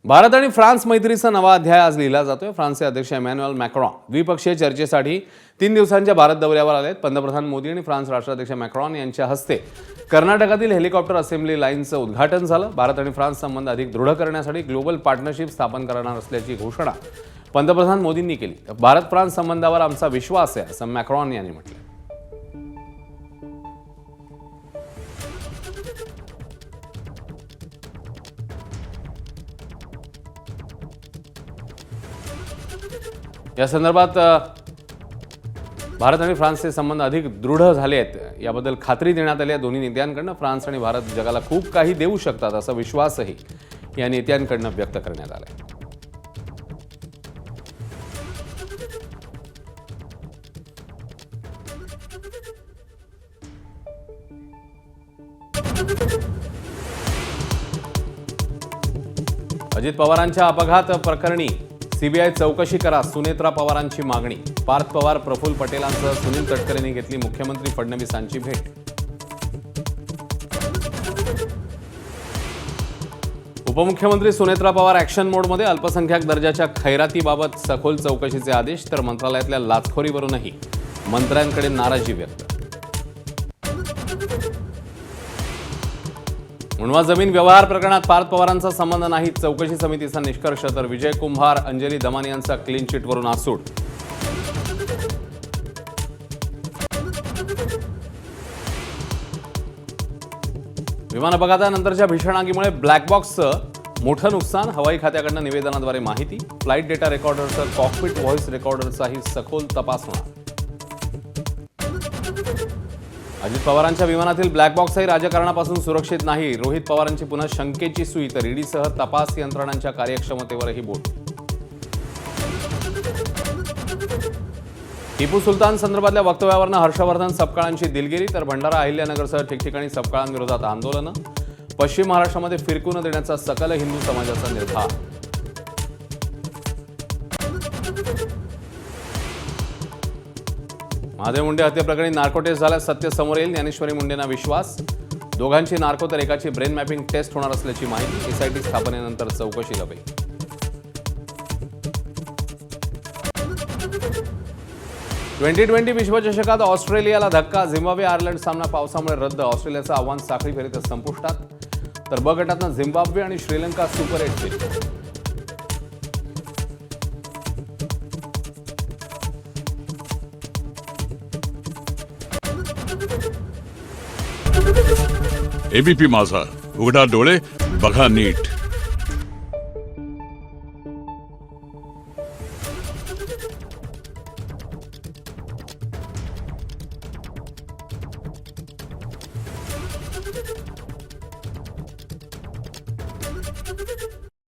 भारत आणि फ्रान्स मैत्रीचा नवा अध्याय आज लिहिला जातोय। फ्रान्सचे अध्यक्ष इमॅन्युएल मॅक्रॉन द्विपक्षीय चर्चेसाठी 3 दिवसांच्या भारत दौऱ्यावर आलेत। पंतप्रधान मोदी आणि फ्रान्स राष्ट्राध्यक्ष मॅक्रॉन यांच्या हस्ते कर्नाटकातील हेलिकॉप्टर असेंब्ली लाईनचं उद्घाटन झालं। भारत आणि फ्रान्स संबंध अधिक दृढ करण्यासाठी ग्लोबल पार्टनरशिप स्थापन करणार असल्याची घोषणा पंतप्रधान मोदींनी केली। भारत फ्रान्स संबंधावर आमचा विश्वास आहे असं मॅक्रॉन यांनी म्हटलं। या संदर्भात भारत आणि फ्रान्सचे संबंध अधिक दृढ झाले आहेत याबद्दल खात्री देण्यात आली आहे। दोन्ही नेत्यांकडून फ्रान्स आणि भारत जगाला खूप काही देऊ शकतात असा विश्वासही या नेत्यांकडून व्यक्त करण्यात आला आहे। अजित पवारांच्या अपघात प्रकरणी सीबीआय चौकशी करा, सुनेत्रा पवारांची मागणी। पार्थ पवार, प्रफुल्ल पटेलांसह सुनील तटकरेंनी घेतली मुख्यमंत्री फडणवीसांची भेट। उपमुख्यमंत्री सुनेत्रा पवार ॲक्शन मोडमध्ये। अल्पसंख्याक दर्जाच्या खैरातीबाबत सखोल चौकशीचे आदेश, तर मंत्रालयातल्या लाचखोरीवरूनही मंत्र्यांकडे नाराजी व्यक्त। उणवा जमीन व्यवहार प्रकरणात पार्थ पवारांचा संबंध नाही, चौकशी समितीचा निष्कर्ष, तर विजय कुंभार, अंजली दमानी यांचा क्लीन चिटवरून आसूड। विमान अपघातानंतरच्या भीषण आगीमुळे ब्लॅक बॉक्सचं मोठं नुकसान, हवाई खात्याकडून निवेदनाद्वारे माहिती। फ्लाईट डेटा रेकॉर्डरचं कॉकपिट व्हॉइस रेकॉर्डरचाही सखोल तपास होणार। अजित पवारांच्या विमानातील ब्लॅक बॉक्सही राजकारणापासून सुरक्षित नाही, रोहित पवारांची पुन्हा शंकेची सुई, तर ईडीसह तपास यंत्रणांच्या कार्यक्षमतेवरही बोट। टिपू सुलतान संदर्भातल्या वक्तव्यावरनं हर्षवर्धन सपकाळांची दिलगिरी, तर भंडारा अहिल्यानगरसह ठिकठिकाणी सपकाळांविरोधात आंदोलनं। पश्चिम महाराष्ट्रामध्ये फिरकू न देण्याचा सकल हिंदू समाजाचा निर्धार। महादेव मुंडे हत्येप्रकरणी नार्को टेस्ट झाल्यास सत्य समोर येईल, ज्ञानेश्वरी मुंडेंना विश्वास। दोघांची नार्को तर एकाची ब्रेन मॅपिंग टेस्ट होणार असल्याची माहिती। एसआयटी स्थापनेनंतर चौकशी लपेल। T20 विश्वचषकात ऑस्ट्रेलियाला धक्का, झिम्बाब्वे आयर्लंड सामना पावसामुळे रद्द। ऑस्ट्रेलियाचं आव्हान साखळी फेरीत संपुष्टात, तर ब गटातनं झिम्बाब्वे आणि श्रीलंका सुपर 8 फेरीत। एबीपी माझा, उघडा डोळे बघा नीट।